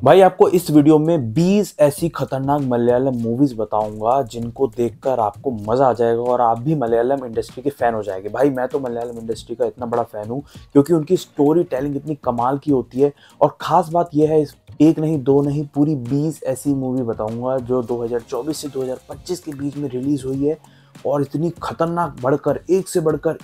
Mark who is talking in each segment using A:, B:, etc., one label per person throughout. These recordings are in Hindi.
A: भाई आपको इस वीडियो में 20 ऐसी खतरनाक मलयालम मूवीज बताऊंगा जिनको देखकर आपको मजा आ जाएगा और आप भी मलयालम इंडस्ट्री के फैन हो जाएंगे। भाई मैं तो मलयालम इंडस्ट्री का इतना बड़ा फैन हूँ क्योंकि उनकी स्टोरी टेलिंग इतनी कमाल की होती है। और खास बात यह है, एक नहीं दो नहीं पूरी 20 ऐसी मूवी बताऊंगा जो 2024 से 2025 के बीच में रिलीज हुई है और इतनी खतरनाक बढ़कर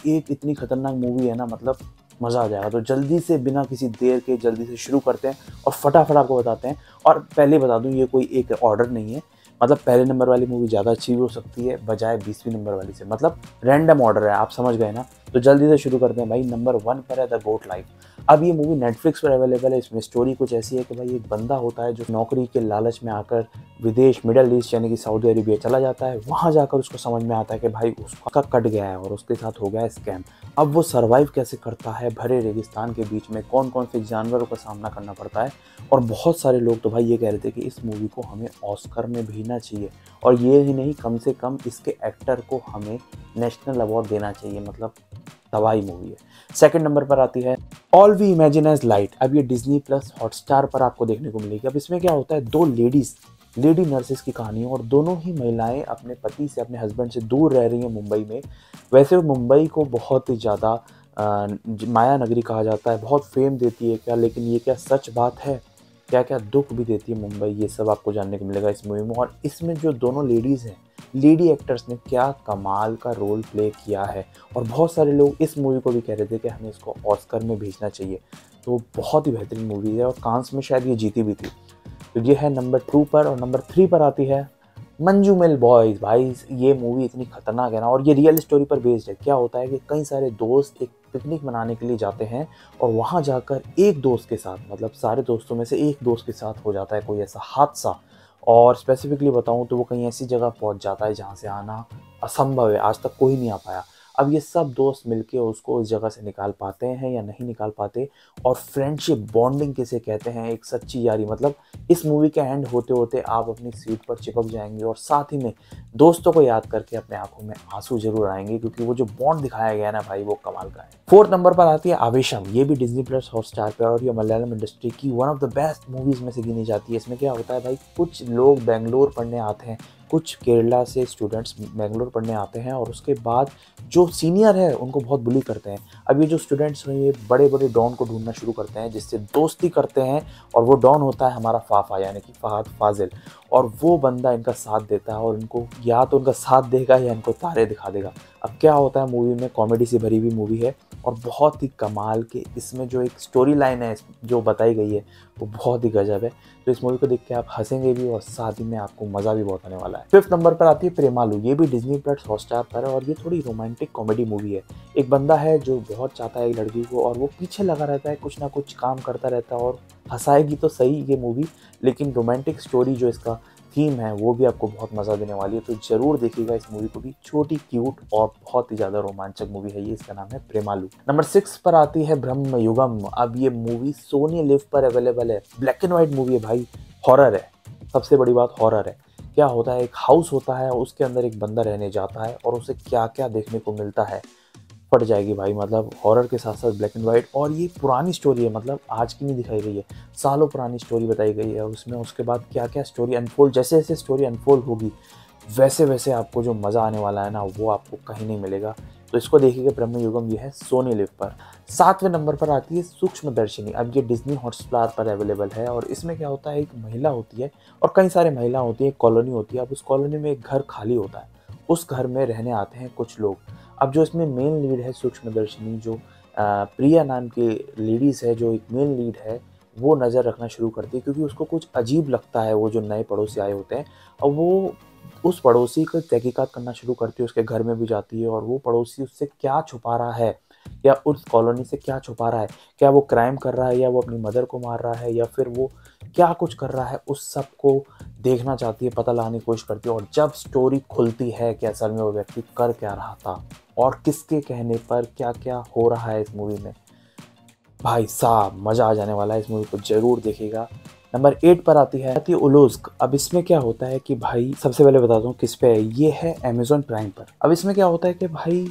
A: एक इतनी खतरनाक मूवी है ना, मतलब मज़ा आ जाएगा। तो जल्दी से बिना किसी देर के जल्दी से शुरू करते हैं और फटाफट आपको बताते हैं। और पहले बता दूं, ये कोई एक ऑर्डर नहीं है, मतलब पहले नंबर वाली मूवी ज़्यादा अच्छी भी हो सकती है बजाय 20वीं नंबर वाली से, मतलब रैंडम ऑर्डर है, आप समझ गए ना। तो जल्दी से शुरू करते हैं। भाई नंबर 1 पर है द गोट लाइफ। अब ये मूवी नेटफ्लिक्स पर अवेलेबल है। इसमें स्टोरी कुछ ऐसी है कि भाई एक बंदा होता है जो नौकरी के लालच में आकर विदेश मिडल ईस्ट यानी कि सऊदी अरेबिया चला जाता है। वहाँ जाकर उसको समझ में आता है कि भाई उसका कट गया है और उसके साथ हो गया है स्कैम। अब वो सर्वाइव कैसे करता है भरे रेगिस्तान के बीच में, कौन कौन से जानवरों का सामना करना पड़ता है। और बहुत सारे लोग तो भाई ये कह रहे थे कि इस मूवी को हमें ऑस्कर में भेजना चाहिए, और ये ही नहीं, कम से कम इसके एक्टर को हमें नेशनल अवार्ड देना चाहिए। मतलब तबाही मूवी है। सेकंड नंबर पर आती है all we imagine as light. अब ये डिज्नी प्लस हॉटस्टार पर आपको देखने को मिलेगी। अब इसमें क्या होता है, दो लेडी नर्सेस की कहानी है और दोनों ही महिलाएं अपने पति से, अपने हस्बैंड से दूर रह रही हैं मुंबई में। वैसे मुंबई को बहुत ही ज़्यादा माया नगरी कहा जाता है, बहुत फेम देती है क्या, लेकिन ये क्या सच बात है, क्या क्या दुख भी देती है मुंबई, ये सब आपको जानने को मिलेगा इस मूवी में। और इसमें जो दोनों लेडीज़ हैं, लेडी एक्टर्स ने क्या कमाल का रोल प्ले किया है। और बहुत सारे लोग इस मूवी को भी कह रहे थे कि हमें इसको ऑस्कर में भेजना चाहिए। तो बहुत ही बेहतरीन मूवी है और कांस में शायद ये जीती भी थी। तो ये है नंबर 2 पर। और नंबर 3 पर आती है मंजूमेल बॉयज़। भाई ये मूवी इतनी खतरनाक है ना, और ये रियल स्टोरी पर बेस्ड है। क्या होता है कि कई सारे दोस्त एक पिकनिक मनाने के लिए जाते हैं और वहाँ जाकर एक दोस्त के साथ, मतलब सारे दोस्तों में से एक दोस्त के साथ हो जाता है कोई ऐसा हादसा, और स्पेसिफिकली बताऊँ तो वो कहीं ऐसी जगह पहुँच जाता है जहाँ से आना असंभव है, आज तक कोई नहीं आ पाया। अब ये सब दोस्त मिलके उसको उस जगह से निकाल पाते हैं या नहीं निकाल पाते। और फ्रेंडशिप बॉन्डिंग किसे कहते हैं, एक सच्ची यारी, मतलब इस मूवी के एंड होते होते आप अपनी सीट पर चिपक जाएंगे और साथ ही में दोस्तों को याद करके अपने आंखों में आंसू जरूर आएंगे, क्योंकि वो जो बॉन्ड दिखाया गया है ना भाई, वो कमाल का है। फोर्थ नंबर पर आती है आवेशम। ये भी डिज्नी प्लस हॉटस्टार पर, और ये मलयालम इंडस्ट्री की one of the best movies में से गिनी जाती है। इसमें क्या होता है भाई, कुछ लोग बेंगलोर पढ़ने आते हैं, कुछ केरला से स्टूडेंट्स बेंगलोर पढ़ने आते हैं और उसके बाद जो सीनियर है उनको बहुत बुली करते हैं। अब ये जो स्टूडेंट्स हैं ये बड़े बड़े डॉन को ढूंढना शुरू करते हैं जिससे दोस्ती करते हैं, और वो डॉन होता है हमारा फाफा यानी कि फहद फाजिल। और वो बंदा इनका साथ देता है और इनको या तो उनका साथ देगा या इनको तारे दिखा देगा। अब क्या होता है, मूवी में कॉमेडी से भरी हुई मूवी है और बहुत ही कमाल के इसमें जो एक स्टोरी लाइन है जो बताई गई है वो बहुत ही गजब है। तो इस मूवी को देख के आप हंसेंगे भी और साथ ही में आपको मज़ा भी बहुत आने वाला है। फिफ्थ नंबर पर आती है प्रेमालू। ये भी डिज्नी प्लस हॉटस्टार पर है और ये थोड़ी रोमांटिक कॉमेडी मूवी है। एक बंदा है जो बहुत चाहता है एक लड़की को और वो पीछे लगा रहता है, कुछ ना कुछ काम करता रहता है, और हंसाएगी तो सही ये मूवी, लेकिन रोमांटिक स्टोरी जो इसका थीम है वो भी आपको बहुत मज़ा देने वाली है। तो ज़रूर देखिएगा इस मूवी को भी। छोटी, क्यूट और बहुत ही ज़्यादा रोमांचक मूवी है ये। इसका नाम है प्रेमालू। नंबर 6 पर आती है ब्रह्म युगम। अब ये मूवी सोनी लिव पर अवेलेबल है। ब्लैक एंड व्हाइट मूवी है भाई, हॉरर है, सबसे बड़ी बात हॉरर है। क्या होता है, एक हाउस होता है, उसके अंदर एक बंदा रहने जाता है और उसे क्या क्या देखने को मिलता है, फट जाएगी भाई। मतलब हॉरर के साथ साथ ब्लैक एंड वाइट, और ये पुरानी स्टोरी है, मतलब आज की नहीं दिखाई गई है, सालों पुरानी स्टोरी बताई गई है। उसमें उसके बाद क्या क्या स्टोरी अनफोल्ड, जैसे जैसे स्टोरी अनफोल्ड होगी वैसे वैसे आपको जो मज़ा आने वाला है ना वो आपको कहीं नहीं मिलेगा। तो इसको देखिएगा, ब्रह्म युगम। ये है सोनी लिव पर। 7वें नंबर पर आती है सूक्ष्मदर्शिनी। अब ये डिज्नी हॉटस्टार पर अवेलेबल है और इसमें क्या होता है, एक महिला होती है और कई सारे महिला होती है, एक कॉलोनी होती है। अब उस कॉलोनी में एक घर खाली होता है, उस घर में रहने आते हैं कुछ लोग। अब जो इसमें मेन लीड है सूक्ष्मदर्शिनी, जो प्रिया नाम की लेडीज़ है, जो एक मेन लीड है, वो नज़र रखना शुरू करती है क्योंकि उसको कुछ अजीब लगता है। वो जो नए पड़ोसी आए होते हैं और वो उस पड़ोसी को तहकीकात करना शुरू करती है, उसके घर में भी जाती है और वो पड़ोसी उससे क्या छुपा रहा है या उस कॉलोनी से क्या छुपा रहा है, क्या वो क्राइम कर रहा है या वो अपनी मदर को मार रहा है या फिर वो क्या कुछ कर रहा है, उस सब को देखना चाहती है, पता लगाने की कोशिश करती है। और जब स्टोरी खुलती है कि असल में वो व्यक्ति कर क्या रहा था और किसके कहने पर क्या क्या हो रहा है इस मूवी में, भाई साहब मज़ा आ जाने वाला है। इस मूवी को जरूर देखिएगा। नंबर 8 पर आती है उलूस्क। अब इसमें क्या होता है कि भाई, सबसे पहले बताता हूँ किस पे है। ये है अमेजोन प्राइम पर। अब इसमें क्या होता है कि भाई,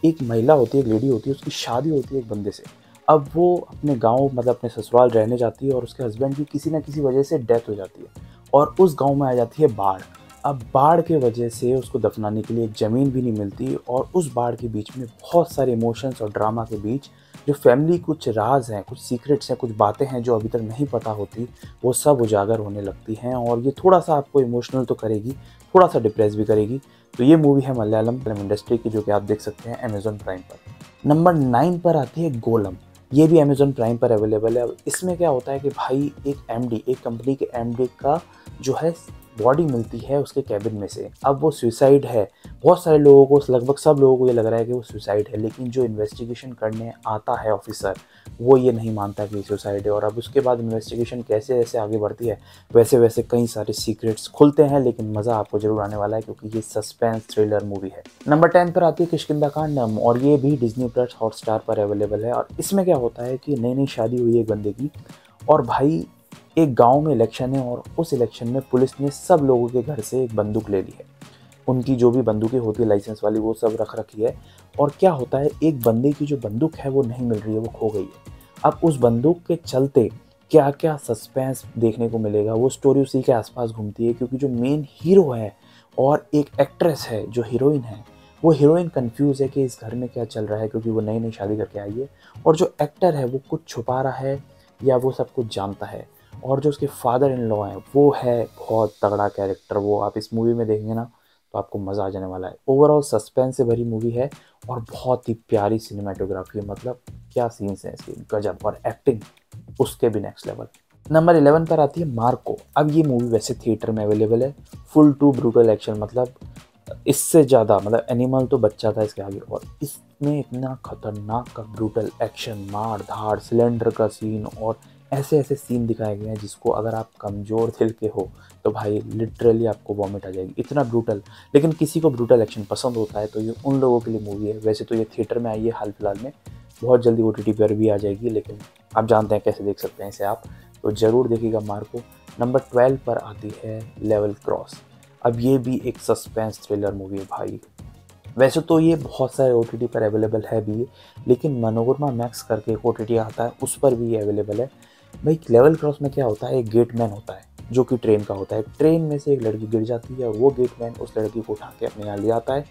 A: एक महिला होती है, एक लेडी होती है, उसकी शादी होती है एक बंदे से। अब वो अपने गाँव मतलब अपने ससुराल रहने जाती है और उसके हस्बैंड की किसी न किसी वजह से डेथ हो जाती है और उस गाँव में आ जाती है बाढ़। अब बाढ़ के वजह से उसको दफनाने के लिए एक ज़मीन भी नहीं मिलती और उस बाढ़ के बीच में बहुत सारे इमोशंस और ड्रामा के बीच जो फैमिली कुछ राज हैं, कुछ सीक्रेट्स हैं, कुछ बातें हैं जो अभी तक नहीं पता होती, वो सब उजागर होने लगती हैं और ये थोड़ा-सा आपको इमोशनल तो करेगी, थोड़ा-सा डिप्रेस भी करेगी। तो ये मूवी है मलयालम फिल्म इंडस्ट्री की, जो कि आप देख सकते हैं अमेज़न प्राइम पर। नंबर 9 पर आती है गोलम। ये भी अमेज़न प्राइम पर अवेलेबल है। अब इसमें क्या होता है कि भाई एक एमडी, एक कंपनी के एमडी का जो है बॉडी मिलती है उसके कैबिन में से। अब वो सुसाइड है। बहुत सारे लोगों को, लगभग सब लोगों को ये लग रहा है कि वो सुसाइड है, लेकिन जो इन्वेस्टिगेशन करने आता है ऑफिसर, वो ये नहीं मानता कि सुसाइड है। और अब उसके बाद इन्वेस्टिगेशन कैसे जैसे आगे बढ़ती है, वैसे वैसे कई सारे सीक्रेट्स खुलते हैं, लेकिन मज़ा आपको ज़रूर आने वाला है क्योंकि ये सस्पेंस थ्रिलर मूवी है। नंबर 10 पर आती है किष्किंधा और ये भी डिज्नी प्लस हॉटस्टार पर अवेलेबल है। और इसमें क्या होता है कि नई नई शादी हुई है एक बंदे की और भाई एक गांव में इलेक्शन है और उस इलेक्शन में पुलिस ने सब लोगों के घर से एक बंदूक ले ली है। उनकी जो भी बंदूकें होती है लाइसेंस वाली, वो सब रख रखी है। और क्या होता है, एक बंदे की जो बंदूक है वो नहीं मिल रही है, वो खो गई है। अब उस बंदूक के चलते क्या क्या सस्पेंस देखने को मिलेगा, वो स्टोरी उसी के आसपास घूमती है क्योंकि जो मेन हीरो है और एक एक्ट्रेस है जो हीरोइन है, वो हीरोइन कंफ्यूज है कि इस घर में क्या चल रहा है क्योंकि वो नई नई शादी करके आई है। और जो एक्टर है वो कुछ छुपा रहा है या वो सब कुछ जानता है। और जो उसके फादर इन लॉ हैं वो है बहुत तगड़ा कैरेक्टर। वो आप इस मूवी में देखेंगे ना तो आपको मज़ा आ जाने वाला है। ओवरऑल सस्पेंस से भरी मूवी है और बहुत ही प्यारी सिनेमेटोग्राफी है, मतलब क्या सीन्स हैं इसके, गजब। और एक्टिंग उसके भी नेक्स्ट लेवल। नंबर 11 पर आती है मार्को। अब ये मूवी वैसे थिएटर में अवेलेबल है। फुल टू ब्रूटल एक्शन, मतलब इससे ज़्यादा, मतलब एनिमल तो बच्चा था इसके आगे। और इसमें इतना खतरनाक का ब्रूटल एक्शन, मार धाड़, सिलेंडर का सीन और ऐसे ऐसे सीन दिखाए गए हैं जिसको अगर आप कमज़ोर दिल के हो तो भाई लिटरली आपको वॉमिट आ जाएगी, इतना ब्रूटल। लेकिन किसी को ब्रूटल एक्शन पसंद होता है तो ये उन लोगों के लिए मूवी है। वैसे तो ये थिएटर में आई है हाल फिलहाल में, बहुत जल्दी OTT पर भी आ जाएगी, लेकिन आप जानते हैं कैसे देख सकते हैं इसे आप, तो ज़रूर देखिएगा मार्को। नंबर 12 पर आती है लेवल क्रॉस। अब ये भी एक सस्पेंस थ्रिलर मूवी है भाई। वैसे तो ये बहुत सारे OTT पर अवेलेबल है भी, लेकिन मनोरमा मैक्स करके एक OTT आता है, उस पर भी ये अवेलेबल है। भाई लेवल क्रॉस में क्या होता है, एक गेटमैन होता है जो कि ट्रेन का होता है। ट्रेन में से एक लड़की गिर जाती है और वो गेटमैन उस लड़की को उठा के अपने यहाँ ले आता है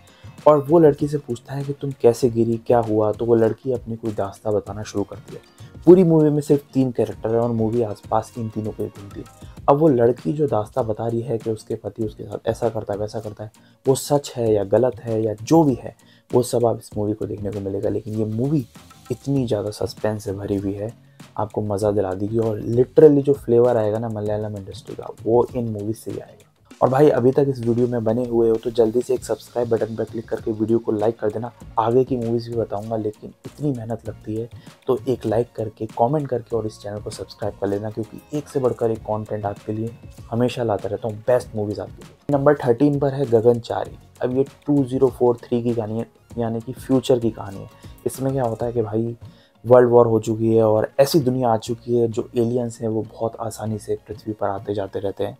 A: और वो लड़की से पूछता है कि तुम कैसे गिरी, क्या हुआ। तो वो लड़की अपनी कोई दास्ता बताना शुरू करती है। पूरी मूवी में सिर्फ 3 कैरेक्टर है और मूवी आसपास इन तीनों को घूमती है। अब वो लड़की जो दास्ता बता रही है कि उसके पति उसके साथ ऐसा करता है वैसा करता है, वो सच है या गलत है या जो भी है, वो सब आप इस मूवी को देखने को मिलेगा। लेकिन ये मूवी इतनी ज़्यादा सस्पेंस से भरी हुई है, आपको मज़ा दिला देगी। और लिटरली जो फ्लेवर आएगा ना मलयालम इंडस्ट्री का, वो इन मूवीज से ही आएगा। और भाई अभी तक इस वीडियो में बने हुए हो तो जल्दी से एक सब्सक्राइब बटन पर क्लिक करके वीडियो को लाइक कर देना। आगे की मूवीज़ भी बताऊंगा, लेकिन इतनी मेहनत लगती है तो एक लाइक करके, कमेंट करके और इस चैनल को सब्सक्राइब कर लेना, क्योंकि एक से बढ़कर एक कंटेंट आपके लिए हमेशा लाता रहता हूँ, बेस्ट मूवीज़ आपके लिए। नंबर 13 पर है गगनचारी। अब ये 2043 की कहानी है, यानी कि फ्यूचर की कहानी है। इसमें क्या होता है कि भाई वर्ल्ड वॉर हो चुकी है और ऐसी दुनिया आ चुकी है जो एलियंस हैं वो बहुत आसानी से पृथ्वी पर आते जाते रहते हैं।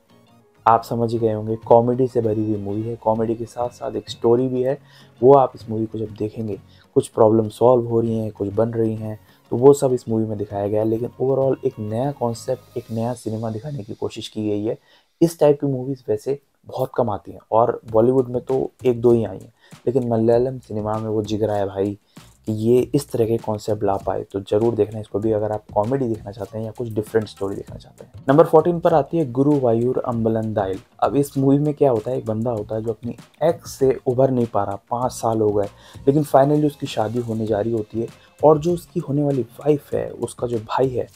A: आप समझ ही गए होंगे, कॉमेडी से भरी हुई मूवी है। कॉमेडी के साथ साथ एक स्टोरी भी है। वो आप इस मूवी को जब देखेंगे, कुछ प्रॉब्लम सॉल्व हो रही हैं, कुछ बन रही हैं, तो वो सब इस मूवी में दिखाया गया है। लेकिन ओवरऑल एक नया कॉन्सेप्ट, एक नया सिनेमा दिखाने की कोशिश की गई है। इस टाइप की मूवीज़ वैसे बहुत कम आती हैं और बॉलीवुड में तो 1-2 ही आई हैं, लेकिन मलयालम सिनेमा में वो जिगरा है भाई कि ये इस तरह के कॉन्सेप्ट ला पाए। तो ज़रूर देखना इसको भी, अगर आप कॉमेडी देखना चाहते हैं या कुछ डिफरेंट स्टोरी देखना चाहते हैं। नंबर 14 पर आती है गुरुवायूर अम्बलंदाइल। अब इस मूवी में क्या होता है, एक बंदा होता है जो अपनी एक्स से उभर नहीं पा रहा, 5 साल हो गए, लेकिन फाइनली उसकी शादी होने जा रही होती है और जो उसकी होने वाली वाइफ है, उसका जो भाई है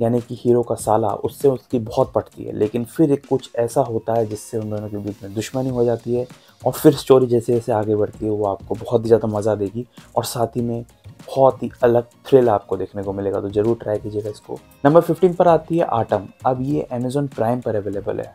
A: यानी कि हीरो का साला, उससे उसकी बहुत पटती है। लेकिन फिर एक कुछ ऐसा होता है जिससे उन दोनों के बीच में दुश्मनी हो जाती है और फिर स्टोरी जैसे जैसे आगे बढ़ती है वो आपको बहुत ही ज़्यादा मज़ा देगी और साथ ही में बहुत ही अलग थ्रिल आपको देखने को मिलेगा। तो ज़रूर ट्राई कीजिएगा इसको। नंबर 15 पर आती है आटम। अब ये अमेज़न प्राइम पर अवेलेबल है।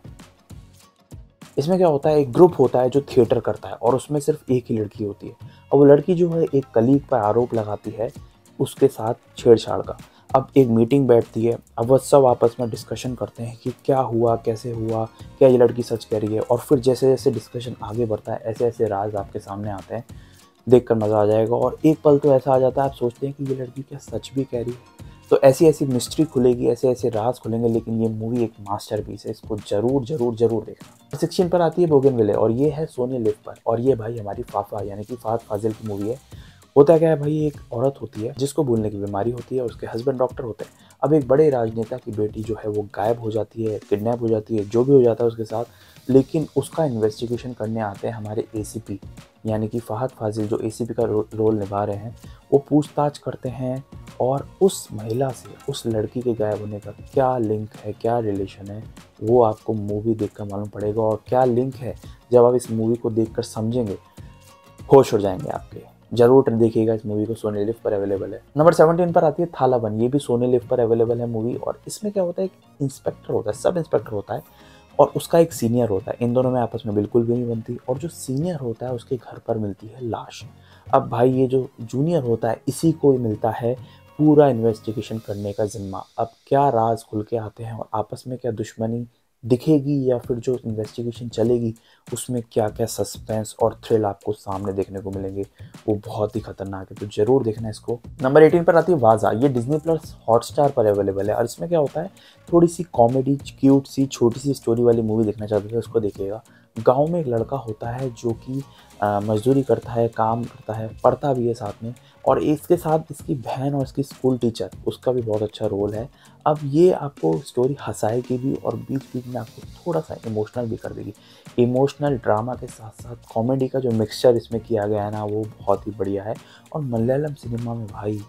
A: इसमें क्या होता है, एक ग्रुप होता है जो थिएटर करता है और उसमें सिर्फ एक ही लड़की होती है और वो लड़की जो है एक कलीग पर आरोप लगाती है उसके साथ छेड़छाड़ का। अब एक मीटिंग बैठती है, अब वह सब आपस में डिस्कशन करते हैं कि क्या हुआ, कैसे हुआ, क्या ये लड़की सच कह रही है। और फिर जैसे जैसे डिस्कशन आगे बढ़ता है ऐसे ऐसे राज आपके सामने आते हैं देखकर मज़ा आ जाएगा। और एक पल तो ऐसा आ जाता है आप सोचते हैं कि ये लड़की क्या सच भी कह रही है। तो ऐसी ऐसी मिस्ट्री खुलेगी, ऐसे ऐसे राज खुलेंगे। लेकिन ये मूवी एक मास्टरपीस है, इसको जरूर जरूर जरूर देखना। 16 पर आती है बोगनविले और ये है सोनी लिव पर। और ये भाई हमारी फाफा यानी कि फहद फाजिल की मूवी है। होता क्या है भाई, एक औरत होती है जिसको भूलने की बीमारी होती है और उसके हस्बैंड डॉक्टर होते हैं। अब एक बड़े राजनेता की बेटी जो है वो गायब हो जाती है, किडनैप हो जाती है, जो भी हो जाता है उसके साथ। लेकिन उसका इन्वेस्टिगेशन करने आते हैं हमारे एसीपी यानी कि फहद फाजिल जो एसीपी का रोल निभा रहे हैं। वो पूछताछ करते हैं और उस महिला से, उस लड़की के गायब होने का क्या लिंक है, क्या रिलेशन है, वो आपको मूवी देखकर मालूम पड़ेगा। और क्या लिंक है, जब आप इस मूवी को देखकर समझेंगे, होश उड़ जाएंगे आपके। जरूर देखिएगा इस मूवी को, सोनी लिव पर अवेलेबल है। नंबर 17 पर आती है थाला 1। ये भी सोनी लिव पर अवेलेबल है मूवी। और इसमें क्या होता है, एक इंस्पेक्टर होता है, सब इंस्पेक्टर होता है और उसका एक सीनियर होता है। इन दोनों में आपस में बिल्कुल भी नहीं बनती। और जो सीनियर होता है उसके घर पर मिलती है लाश। अब भाई ये जो जूनियर होता है इसी को मिलता है पूरा इन्वेस्टिगेशन करने का जिम्मा। अब क्या राज खुल के आते हैं और आपस में क्या दुश्मनी दिखेगी या फिर जो इन्वेस्टिगेशन चलेगी उसमें क्या क्या सस्पेंस और थ्रिल आपको सामने देखने को मिलेंगे, वो बहुत ही खतरनाक है। तो जरूर देखना इसको। नंबर 18 पर आती है वाजा। ये डिज्नी प्लस हॉटस्टार पर अवेलेबल है। और इसमें क्या होता है, थोड़ी सी कॉमेडी, क्यूट सी, छोटी सी स्टोरी वाली मूवी देखना चाहते थे उसको देखिएगा। गांव में एक लड़का होता है जो कि मजदूरी करता है, काम करता है, पढ़ता भी है साथ में। और इसके साथ इसकी बहन और इसकी स्कूल टीचर, उसका भी बहुत अच्छा रोल है। अब ये आपको स्टोरी हंसाएगी भी और बीच बीच में आपको थोड़ा सा इमोशनल भी कर देगी। इमोशनल ड्रामा के साथ साथ कॉमेडी का जो मिक्सचर इसमें किया गया है ना, वो बहुत ही बढ़िया है। और मलयालम सिनेमा में भाई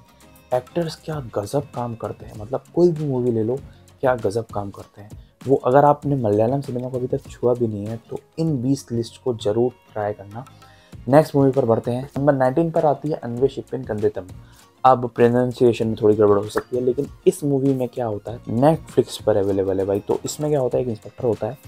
A: एक्टर्स क्या गजब काम करते हैं। मतलब कोई भी मूवी ले लो, क्या गजब काम करते हैं वो। अगर आपने मलयालम सिनेमा को अभी तक छुआ भी नहीं है तो इन 20 लिस्ट को जरूर ट्राई करना। नेक्स्ट मूवी पर बढ़ते हैं। नंबर 19 पर आती है अन्वेषिपिन कंदेतम। अब प्रोनाउंसिएशन में थोड़ी गड़बड़ हो सकती है, लेकिन इस मूवी में क्या होता है, नेटफ्लिक्स पर अवेलेबल है भाई। तो इसमें क्या होता है, एक इंस्पेक्टर होता है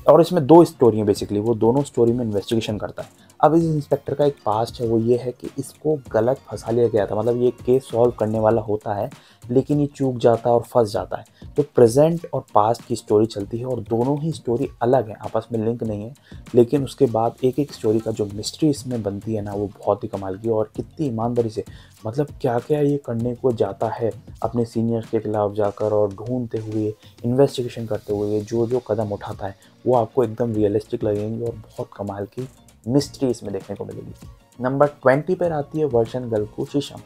A: और इसमें दो स्टोरी है बेसिकली। वो दोनों स्टोरी में इन्वेस्टिगेशन करता है। अब इस इंस्पेक्टर का एक पास्ट है, वो ये है कि इसको गलत फंसा लिया गया था। मतलब ये केस सॉल्व करने वाला होता है लेकिन ये चूक जाता है और फंस जाता है। तो प्रेजेंट और पास्ट की स्टोरी चलती है और दोनों ही स्टोरी अलग है, आपस में लिंक नहीं है। लेकिन उसके बाद एक एक स्टोरी का जो मिस्ट्री इसमें बनती है ना, वो बहुत ही कमाल की। और कितनी ईमानदारी से, मतलब क्या क्या ये करने को जाता है अपने सीनियर्स के खिलाफ जाकर, और ढूंढते हुए, इन्वेस्टिगेशन करते हुए जो जो कदम उठाता है वो आपको एकदम रियलिस्टिक लगेंगे और बहुत कमाल की मिस्ट्री इसमें देखने को मिलेगी। नंबर 20 पर आती है वर्षन गल्कू शीशम।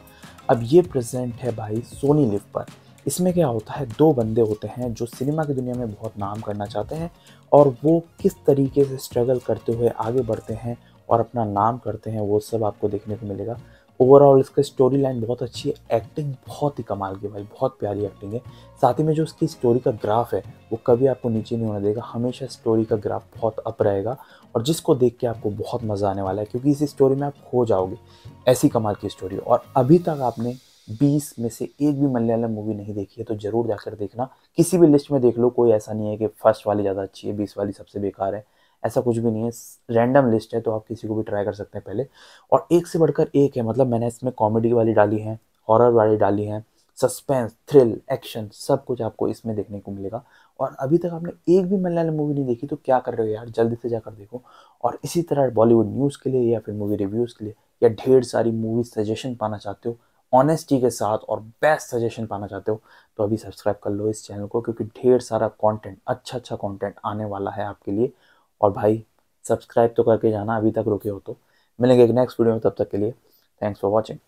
A: अब ये प्रेजेंट है भाई सोनी लिव पर। इसमें क्या होता है, दो बंदे होते हैं जो सिनेमा की दुनिया में बहुत नाम करना चाहते हैं और वो किस तरीके से स्ट्रगल करते हुए आगे बढ़ते हैं और अपना नाम करते हैं, वो सब आपको देखने को मिलेगा। ओवरऑल इसका स्टोरी लाइन बहुत अच्छी है, एक्टिंग बहुत ही कमाल की भाई, बहुत प्यारी एक्टिंग है। साथ ही में जो उसकी स्टोरी का ग्राफ है वो कभी आपको नीचे नहीं होने देगा, हमेशा स्टोरी का ग्राफ बहुत अप रहेगा। और जिसको देख के आपको बहुत मज़ा आने वाला है क्योंकि इस स्टोरी में आप खो जाओगे, ऐसी कमाल की स्टोरी। और अभी तक आपने 20 में से एक भी मलयालम मूवी नहीं देखी है तो ज़रूर जाकर देखना। किसी भी लिस्ट में देख लो, कोई ऐसा नहीं है कि फर्स्ट वाली ज़्यादा अच्छी है 20 वाली सबसे बेकार है, ऐसा कुछ भी नहीं है। रैंडम लिस्ट है तो आप किसी को भी ट्राई कर सकते हैं पहले। और एक से बढ़कर एक है, मतलब मैंने इसमें कॉमेडी वाली डाली है, हॉरर वाली डाली है, सस्पेंस, थ्रिल, एक्शन, सब कुछ आपको इसमें देखने को मिलेगा। और अभी तक आपने एक भी मलयालम मूवी नहीं देखी तो क्या कर रहे हो यार, जल्दी से जाकर देखो। और इसी तरह बॉलीवुड न्यूज़ के लिए या फिर मूवी रिव्यूज़ के लिए या ढेर सारी मूवी सजेशन पाना चाहते हो ऑनेस्टी के साथ और बेस्ट सजेशन पाना चाहते हो तो अभी सब्सक्राइब कर लो इस चैनल को, क्योंकि ढेर सारा कंटेंट, अच्छा अच्छा कंटेंट आने वाला है आपके लिए। और भाई सब्सक्राइब तो करके जाना अभी तक रुके हो तो। मिलेंगे एक नेक्स्ट वीडियो में, तब तक के लिए थैंक्स फॉर वॉचिंग।